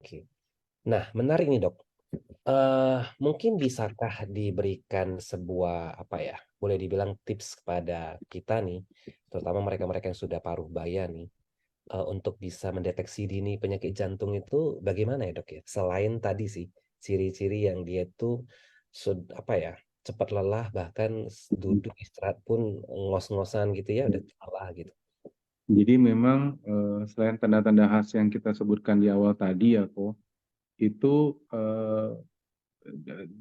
Oke. Nah, menarik nih, Dok. Mungkin bisakah diberikan sebuah, apa ya, boleh dibilang tips kepada kita nih, terutama mereka-mereka yang sudah paruh baya nih, untuk bisa mendeteksi dini penyakit jantung itu bagaimana ya, Dok, ya? Selain tadi sih, ciri-ciri yang dia tuh apa ya, cepat lelah, bahkan duduk istirahat pun ngos-ngosan gitu ya, udah lelah gitu. Jadi memang selain tanda-tanda khas yang kita sebutkan di awal tadi ya kok, itu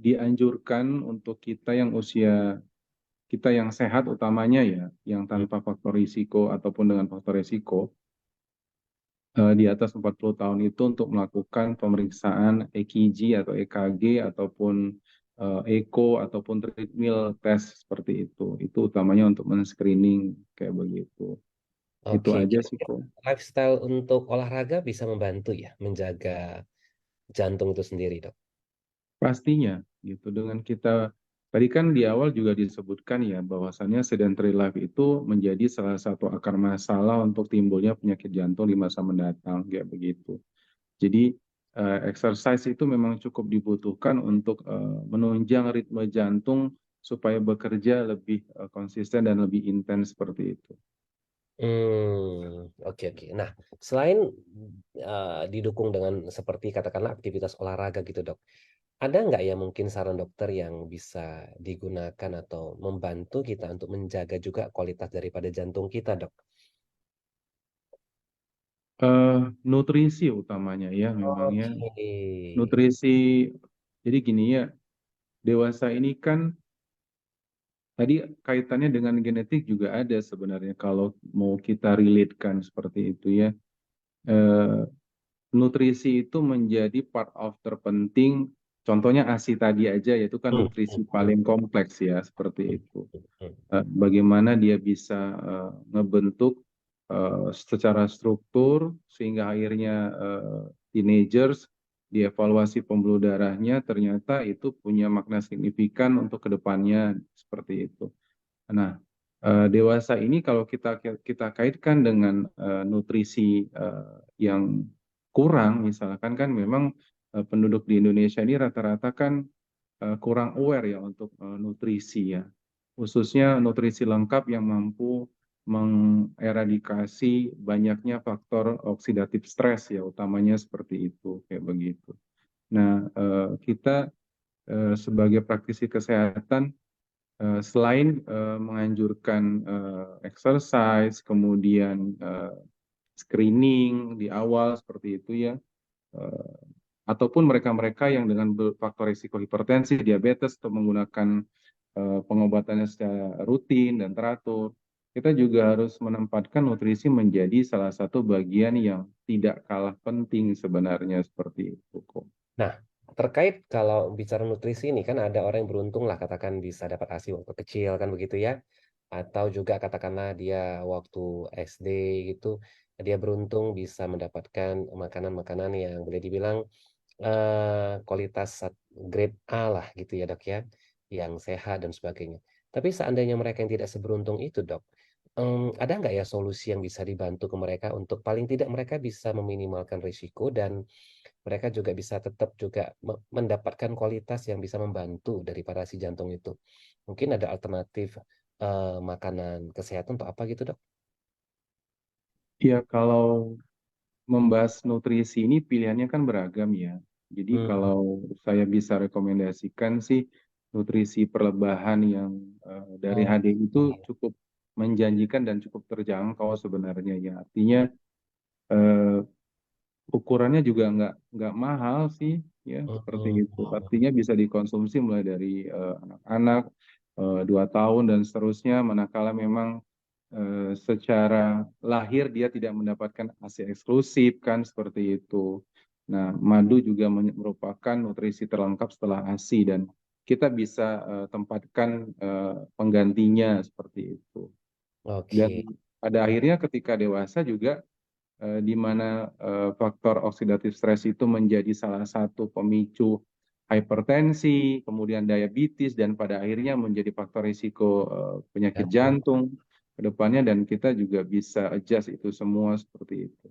dianjurkan untuk kita yang sehat utamanya ya, yang Hmm. tanpa faktor risiko ataupun dengan faktor risiko, di atas 40 tahun itu untuk melakukan pemeriksaan EKG atau EKG ataupun echo ataupun treadmill test seperti itu. Itu utamanya untuk men-screening kayak begitu. Itu Oke, aja sih kira-kira kok. lifestyle untuk olahraga bisa membantu ya menjaga jantung itu sendiri, Dok? Pastinya gitu dengan kita tadi kan di awal juga disebutkan ya bahwasannya sedentary life itu menjadi salah satu akar masalah untuk timbulnya penyakit jantung di masa mendatang kayak begitu. Jadi exercise itu memang cukup dibutuhkan untuk menunjang ritme jantung supaya bekerja lebih konsisten dan lebih intens seperti itu. Oke, oke. Nah, selain, didukung dengan seperti katakanlah aktivitas olahraga gitu, Dok, ada nggak ya mungkin saran dokter yang bisa digunakan atau membantu kita untuk menjaga juga kualitas daripada jantung kita, Dok? Nutrisi utamanya ya memangnya Oke. nutrisi. Jadi gini ya, dewasa ini kan tadi kaitannya dengan genetik juga ada sebenarnya kalau mau kita relate-kan seperti itu ya. Eh, Nutrisi itu menjadi part of terpenting. Contohnya ASI tadi aja yaitu kan Mhm, nutrisi mhm, paling kompleks ya seperti itu. mhm. Bagaimana dia bisa ngebentuk secara struktur sehingga akhirnya teenagers dievaluasi pembuluh darahnya ternyata itu punya makna signifikan untuk kedepannya seperti itu. Nah, dewasa ini kalau kita kaitkan dengan nutrisi yang kurang, misalkan kan memang penduduk di Indonesia ini rata-rata kan kurang aware ya untuk nutrisi ya, khususnya nutrisi lengkap yang mampu mengeradikasi banyaknya faktor oksidatif stres ya, utamanya seperti itu kayak begitu. Nah, kita sebagai praktisi kesehatan selain menganjurkan exercise, kemudian screening di awal seperti itu ya, eh, ataupun mereka-mereka yang dengan faktor risiko hipertensi, diabetes, atau menggunakan pengobatannya secara rutin dan teratur, kita juga harus menempatkan nutrisi menjadi salah satu bagian yang tidak kalah penting sebenarnya seperti itu kok. Nah, terkait kalau bicara nutrisi ini kan ada orang yang beruntung lah katakan bisa dapat ASI waktu kecil kan begitu ya, atau juga katakanlah dia waktu SD gitu, dia beruntung bisa mendapatkan makanan-makanan yang boleh dibilang, kualitas grade A lah gitu ya, Dok, ya, yang sehat dan sebagainya. Tapi seandainya mereka yang tidak seberuntung itu, Dok, ada nggak ya solusi yang bisa dibantu ke mereka untuk paling tidak mereka bisa meminimalkan risiko dan mereka juga bisa tetap juga mendapatkan kualitas yang bisa membantu daripada si jantung itu. Mungkin ada alternatif, makanan kesehatan atau apa gitu, Dok? Ya, kalau membahas nutrisi ini pilihannya kan beragam ya. Jadi Mmm, kalau saya bisa rekomendasikan sih nutrisi perlebahan yang dari HDI itu oke. cukup menjanjikan dan cukup terjangkau sebenarnya ya. Artinya eh, ukurannya juga nggak mahal sih ya seperti Mhm, itu. Artinya bisa dikonsumsi mulai dari anak-anak 2 tahun dan seterusnya. Manakala memang secara lahir dia tidak mendapatkan ASI eksklusif kan seperti itu. Nah, madu juga merupakan nutrisi terlengkap setelah ASI dan kita bisa tempatkan penggantinya seperti itu. Dan oke. pada akhirnya ketika dewasa juga di mana faktor oksidatif stres itu menjadi salah satu pemicu hipertensi, kemudian diabetes, dan pada akhirnya menjadi faktor risiko penyakit Jantung. jantung ke depannya, dan kita juga bisa adjust itu semua seperti itu.